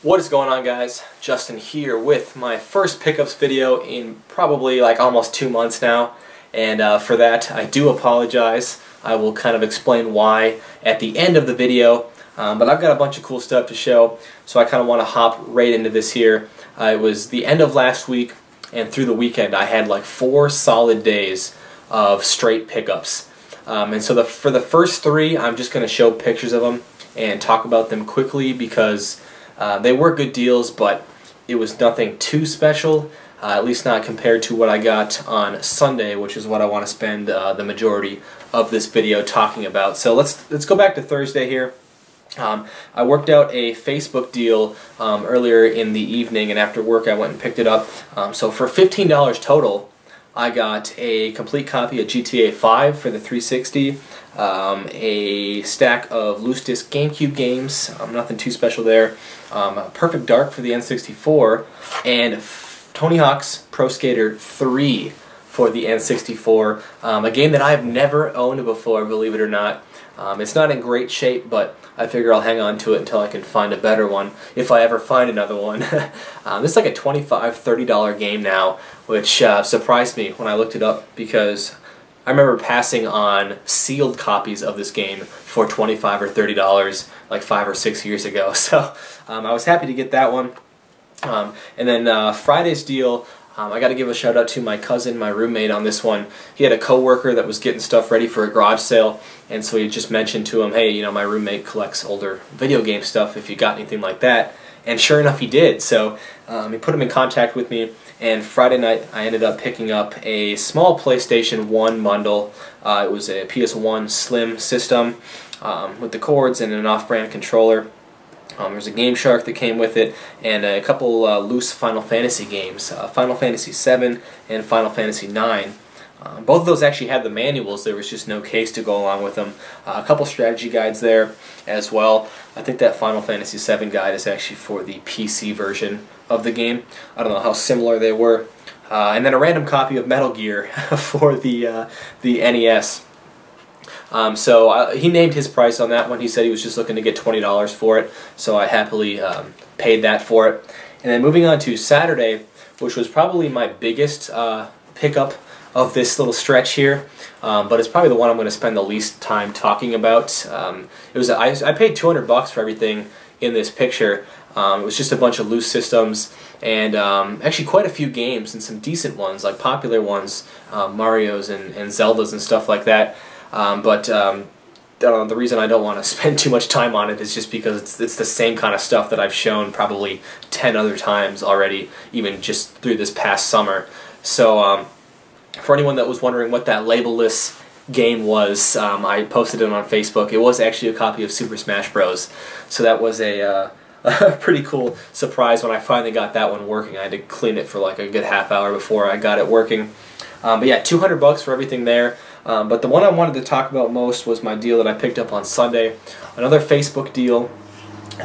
What is going on, guys? Justin here with my first pickups video in probably like almost 2 months now, and for that I do apologize. I will kind of explain why at the end of the video, but I've got a bunch of cool stuff to show, so I kind of want to hop right into this here. It was the end of last week, and through the weekend I had like 4 solid days of straight pickups. And so for the first 3, I'm just going to show pictures of them and talk about them quickly because they were good deals, but it was nothing too special, at least not compared to what I got on Sunday, which is what I want to spend the majority of this video talking about. So let's go back to Thursday here. I worked out a Facebook deal earlier in the evening, and after work I went and picked it up. So for $15 total, I got a complete copy of GTA 5 for the 360, a stack of loose disc GameCube games, nothing too special there, Perfect Dark for the N64, and Tony Hawk's Pro Skater 3 for the N64, a game that I've never owned before, believe it or not. It's not in great shape, but I figure I'll hang on to it until I can find a better one, if I ever find another one. This is like a $25, $30 game now, which surprised me when I looked it up, because I remember passing on sealed copies of this game for $25 or $30 like 5 or 6 years ago. So I was happy to get that one. And then Friday's deal, I got to give a shout out to my cousin, my roommate on this one. He had a coworker that was getting stuff ready for a garage sale, and so he just mentioned to him, hey, you know, my roommate collects older video game stuff, if you got anything like that. And sure enough, he did. So he put him in contact with me, and Friday night I ended up picking up a small PlayStation 1 bundle. It was a PS1 Slim system with the cords and an off-brand controller. There's a Game Shark that came with it, and a couple loose Final Fantasy games, Final Fantasy 7 and Final Fantasy 9. Both of those actually had the manuals. There was just no case to go along with them. A couple strategy guides there as well. I think that Final Fantasy 7 guide is actually for the PC version of the game. I don't know how similar they were. And then a random copy of Metal Gear for the NES. So he named his price on that one. He said he was just looking to get $20 for it, so I happily paid that for it. And then moving on to Saturday, which was probably my biggest pickup of this little stretch here, but it's probably the one I'm going to spend the least time talking about. I paid $200 for everything in this picture. It was just a bunch of loose systems, and actually quite a few games, and some decent ones, like popular ones, Marios and Zeldas and stuff like that. But the reason I don't want to spend too much time on it is just because it's the same kind of stuff that I've shown probably 10 other times already, even just through this past summer. So for anyone that was wondering what that label-less game was, I posted it on Facebook. It was actually a copy of Super Smash Bros. So that was a pretty cool surprise when I finally got that one working. I had to clean it for like a good half hour before I got it working. But yeah, $200 for everything there. But the one I wanted to talk about most was my deal that I picked up on Sunday. Another Facebook deal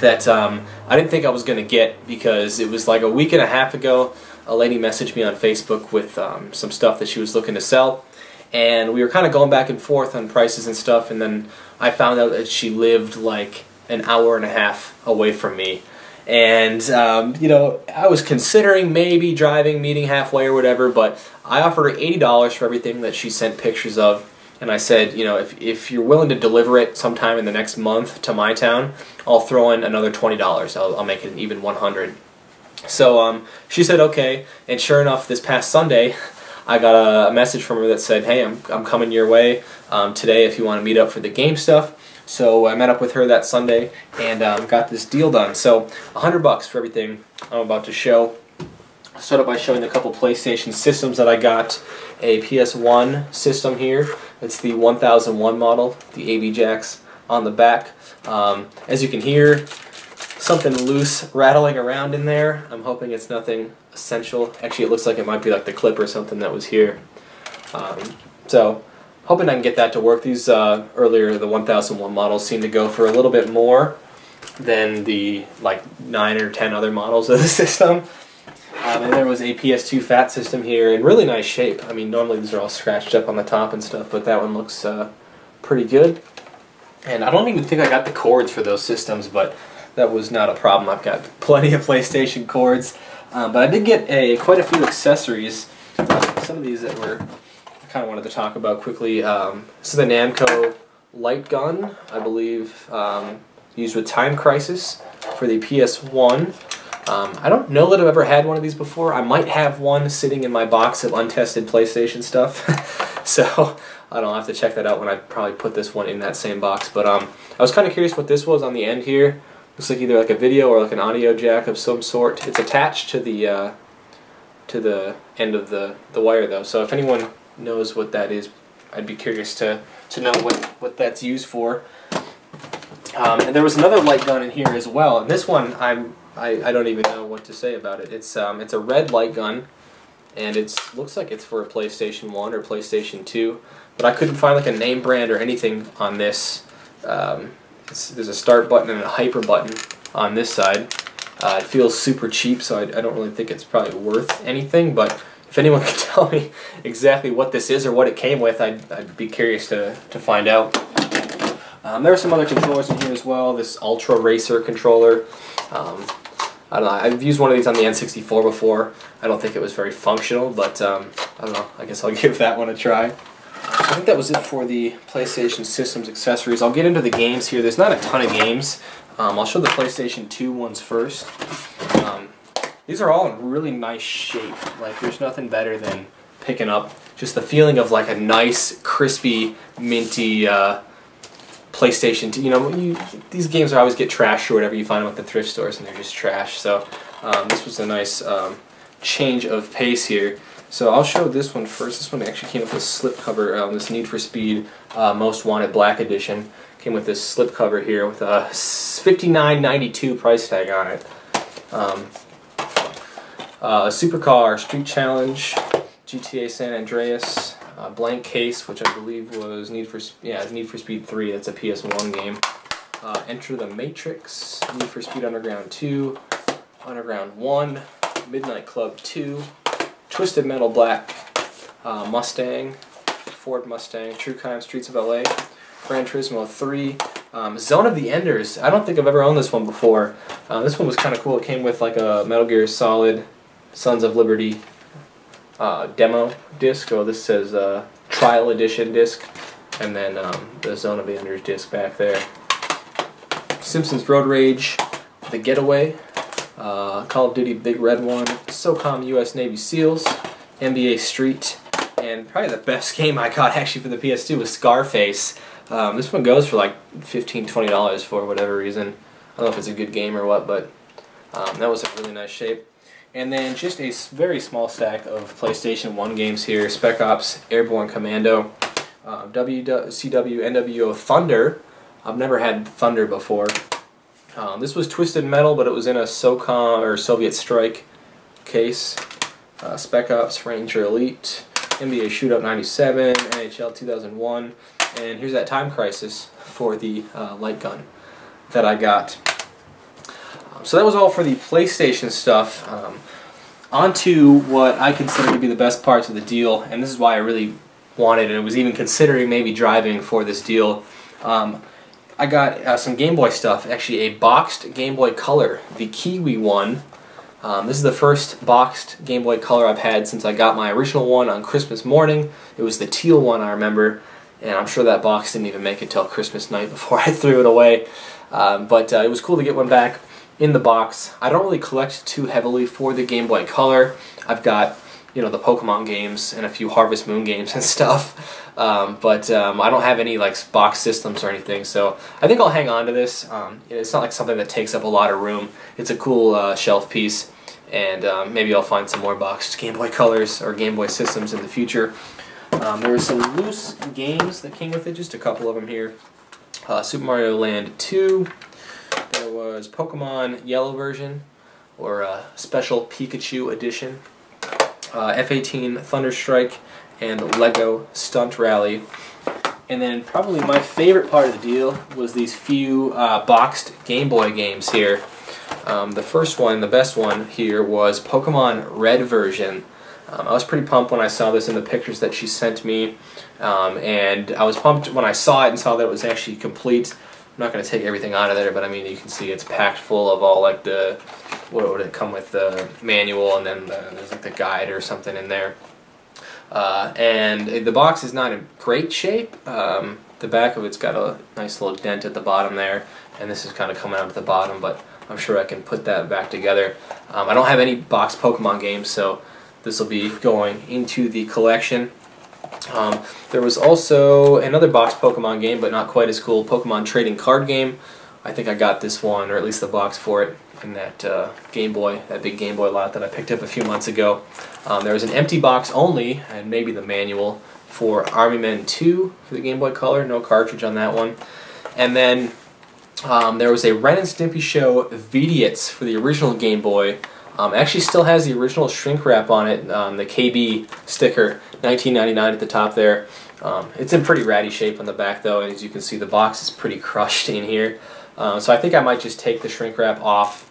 that I didn't think I was going to get, because it was like a week and a half ago. A lady messaged me on Facebook with some stuff that she was looking to sell, and we were kind of going back and forth on prices and stuff, and then I found out that she lived like an hour and a half away from me. And, you know, I was considering maybe driving, meeting halfway or whatever, but I offered her $80 for everything that she sent pictures of, and I said, you know, if you're willing to deliver it sometime in the next month to my town, I'll throw in another $20. I'll make it an even $100. So she said okay, and sure enough, this past Sunday, I got a message from her that said, hey, I'm coming your way today if you want to meet up for the game stuff. So I met up with her that Sunday and got this deal done. So $100 for everything I'm about to show. I'll start out by showing a couple PlayStation systems that I got. A PS1 system here. It's the 1001 model, the AV jacks on the back. As you can hear, something loose rattling around in there. I'm hoping it's nothing essential. Actually, it looks like it might be like the clip or something that was here. So hoping I can get that to work. These earlier, the 1001 models seem to go for a little bit more than the like 9 or 10 other models of the system. And there was a PS2 fat system here in really nice shape. I mean, normally these are all scratched up on the top and stuff, but that one looks pretty good. And I don't even think I got the cords for those systems, but that was not a problem. I've got plenty of PlayStation cords, but I did get quite a few accessories. Some of these that I kind of wanted to talk about quickly. This is the Namco light gun, I believe, used with Time Crisis for the PS1. I don't know that I've ever had one of these before. I might have one sitting in my box of untested PlayStation stuff, so I don't have to check that out when I probably put this one in that same box. But I was kind of curious what this was on the end here. Looks like either like a video or like an audio jack of some sort. It's attached to the end of the wire though, so if anyone knows what that is, I'd be curious to know what that's used for. And there was another light gun in here as well, and this one I don't even know what to say about it. It's a red light gun, and looks like it's for a PlayStation 1 or PlayStation 2, but I couldn't find like a name brand or anything on this. There's a start button and a hyper button on this side. It feels super cheap, so I don't really think it's probably worth anything, but if anyone can tell me exactly what this is or what it came with, I'd be curious to find out. There are some other controllers in here as well. This Ultra Racer controller. I don't know, I've used one of these on the N64 before. I don't think it was very functional, but I don't know, I guess I'll give that one a try. I think that was it for the PlayStation Systems accessories. I'll get into the games here. There's not a ton of games. I'll show the PlayStation 2 ones first. These are all in really nice shape. Like, there's nothing better than picking up just the feeling of like a nice, crispy, minty PlayStation 2. You know, these games always get trashed or whatever. You find them at the thrift stores and they're just trash. So this was a nice change of pace here. So I'll show this one first. This one actually came with this slipcover, this Need for Speed Most Wanted Black Edition. Came with this slipcover here with a $59.92 price tag on it. A Supercar Street Challenge, GTA San Andreas, blank case, which I believe was Need for Speed 3. That's a PS1 game. Enter the Matrix, Need for Speed Underground 2, Underground 1, Midnight Club 2, Twisted Metal Black Mustang, Ford Mustang, True Crime Streets of LA, Gran Turismo 3, Zone of the Enders. I don't think I've ever owned this one before. This one was kind of cool. It came with like a Metal Gear Solid Sons of Liberty demo disc. Oh, this says Trial Edition disc, and then the Zone of the Enders disc back there. Simpsons Road Rage, The Getaway, Call of Duty Big Red One, SOCOM US Navy SEALs, NBA Street, and probably the best game I got actually for the PS2 was Scarface. This one goes for like $15–20 for whatever reason. I don't know if it's a good game or what, but that was in really nice shape. And then just a very small stack of PlayStation 1 games here. Spec Ops, Airborne Commando, WCW NWO Thunder. I've never had Thunder before. This was Twisted Metal, but it was in a SOCOM or Soviet Strike case. Spec Ops, Ranger Elite, NBA Shootout 97, NHL 2001, and here's that Time Crisis for the light gun that I got. So that was all for the PlayStation stuff. On to what I consider to be the best parts of the deal, and this is why I really wanted and was even considering maybe driving for this deal. I got some Game Boy stuff, actually a boxed Game Boy Color, the Kiwi one. This is the first boxed Game Boy Color I've had since I got my original one on Christmas morning. It was the teal one, I remember, and I'm sure that box didn't even make it till Christmas night before I threw it away. But it was cool to get one back in the box. I don't really collect too heavily for the Game Boy Color. I've got, you know, the Pokemon games and a few Harvest Moon games and stuff, but I don't have any like box systems or anything, so I think I'll hang on to this. It's not like something that takes up a lot of room. It's a cool shelf piece, and maybe I'll find some more boxed Game Boy Colors or Game Boy systems in the future. There were some loose games that came with it, just a couple of them here. Super Mario Land 2, there was Pokemon Yellow version, or Special Pikachu Edition, F-18 Thunderstrike, and Lego Stunt Rally. And then probably my favorite part of the deal was these few boxed Game Boy games here. The first one, the best one here, was Pokemon Red version. I was pretty pumped when I saw this in the pictures that she sent me, and I was pumped when I saw it and saw that it was actually complete. I'm not going to take everything out of there, but I mean, you can see it's packed full of all like the, what would it come with, the manual, and then there's like the guide or something in there. And the box is not in great shape. The back of it's got a nice little dent at the bottom there, and this is kind of coming out at the bottom, but I'm sure I can put that back together. I don't have any box Pokemon games, so this will be going into the collection. There was also another box Pokemon game, but not quite as cool, Pokemon trading card game. I think I got this one, or at least the box for it, in that Game Boy, that big Game Boy lot that I picked up a few months ago. There was an empty box only, and maybe the manual, for Army Men 2 for the Game Boy Color, no cartridge on that one. And then there was a Ren and Stimpy Show Vidiots for the original Game Boy. Actually still has the original shrink wrap on it, the KB sticker, $19.99 at the top there. It's in pretty ratty shape on the back though, and as you can see the box is pretty crushed in here. So I think I might just take the shrink wrap off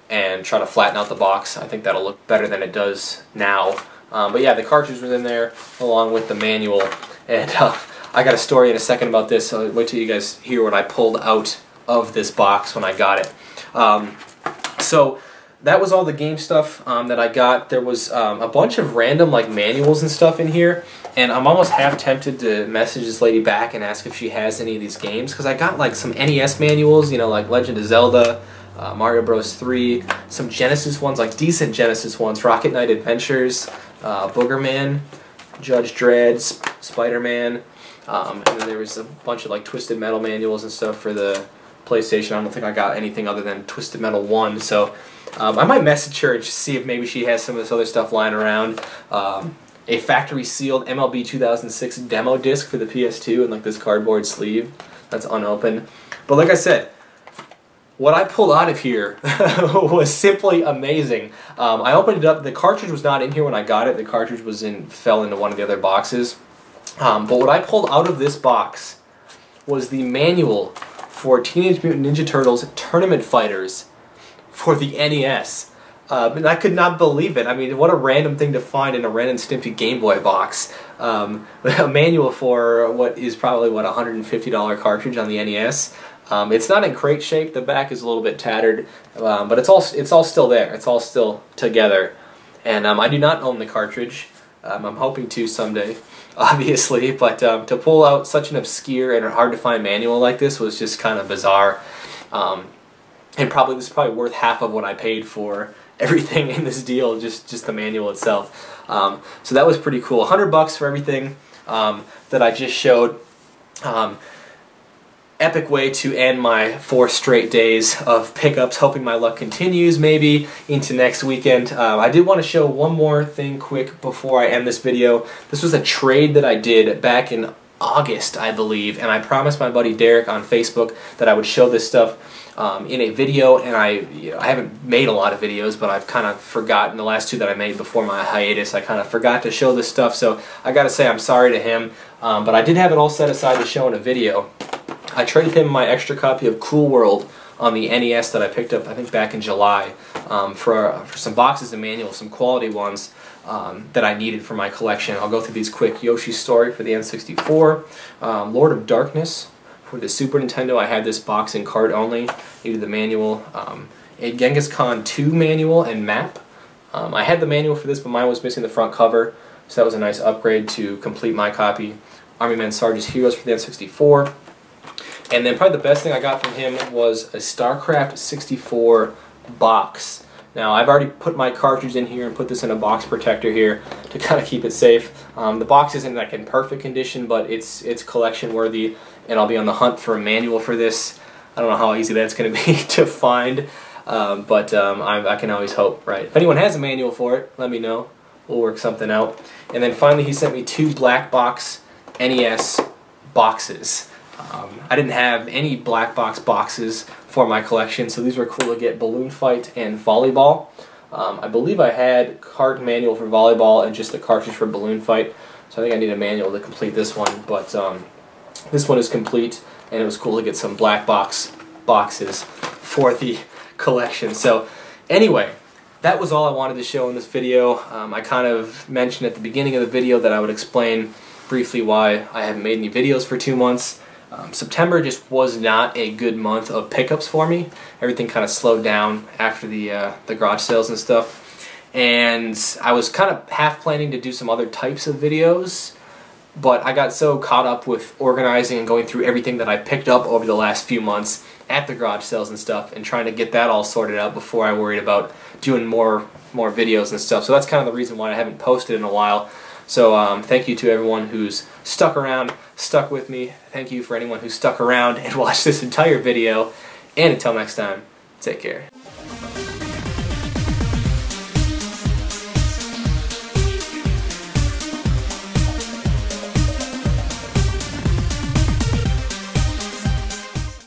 and try to flatten out the box. I think that'll look better than it does now. But yeah, the cartridge was in there along with the manual, and I got a story in a second about this, so wait till you guys hear what I pulled out of this box when I got it. So that was all the game stuff that I got. There was a bunch of random like manuals and stuff in here, and I'm almost half tempted to message this lady back and ask if she has any of these games, because I got like some NES manuals, you know, like Legend of Zelda, Mario Bros. 3, some Genesis ones, like decent Genesis ones, Rocket Knight Adventures, Boogerman, Judge Dredd, Spider-Man, and then there was a bunch of like Twisted Metal manuals and stuff for the PlayStation. I don't think I got anything other than Twisted Metal 1, so I might message her and just see if maybe she has some of this other stuff lying around. A factory sealed MLB 2006 demo disc for the PS2 and like this cardboard sleeve that's unopened. But like I said, what I pulled out of here was simply amazing. I opened it up. The cartridge was not in here when I got it. The cartridge was fell into one of the other boxes. But what I pulled out of this box was the manual for Teenage Mutant Ninja Turtles Tournament Fighters for the NES. And I could not believe it. I mean, what a random thing to find in a Ren and Stimpy Game Boy box. A manual for what is probably, what, $150 cartridge on the NES. It's not in great shape. The back is a little bit tattered, but it's all still there. It's all still together. And I do not own the cartridge. I'm hoping to someday, obviously, but to pull out such an obscure and hard to find manual like this was just kind of bizarre. And this is probably worth half of what I paid for everything in this deal, just the manual itself. So that was pretty cool. $100 for everything that I just showed. Epic way to end my 4 straight days of pickups, hoping my luck continues maybe into next weekend. I did want to show one more thing quick before I end this video. This was a trade that I did back in August, I believe, and I promised my buddy Derek on Facebook that I would show this stuff in a video, and I haven't made a lot of videos, but I've kind of forgotten. The last 2 that I made before my hiatus, I kind of forgot to show this stuff, so I gotta say I'm sorry to him, but I did have it all set aside to show in a video. I traded him my extra copy of Cool World on the NES that I picked up, I think back in July, for some boxes and manuals, some quality ones that I needed for my collection. I'll go through these quick. Yoshi Story for the N64, Lord of Darkness for the Super Nintendo. I had this box in card only, needed the manual, a Genghis Khan 2 manual and map. I had the manual for this, but mine was missing the front cover, so that was a nice upgrade to complete my copy. Army Men Sarge's Heroes for the N64. And then probably the best thing I got from him was a StarCraft 64 box. Now I've already put my cartridge in here and put this in a box protector here to kind of keep it safe. The box isn't like in perfect condition, but it's collection worthy, and I'll be on the hunt for a manual for this. I don't know how easy that's going to be to find, but I can always hope, right? If anyone has a manual for it, let me know. We'll work something out. And then finally he sent me 2 black box NES boxes. I didn't have any black box boxes for my collection, so these were cool to get. Balloon Fight and Volleyball. I believe I had card manual for Volleyball and just the cartridge for Balloon Fight, so I think I need a manual to complete this one, but this one is complete, and it was cool to get some black box boxes for the collection. So anyway, that was all I wanted to show in this video. I kind of mentioned at the beginning of the video that I would explain briefly why I haven't made any videos for 2 months. September just was not a good month of pickups for me. Everything kind of slowed down after the garage sales and stuff. And I was kind of half planning to do some other types of videos, but I got so caught up with organizing and going through everything that I picked up over the last few months at the garage sales and stuff, and trying to get that all sorted out before I worried about doing more videos and stuff. So that's kind of the reason why I haven't posted in a while. So thank you to everyone who's stuck around, stuck with me. Thank you for anyone who stuck around and watched this entire video. And until next time, take care.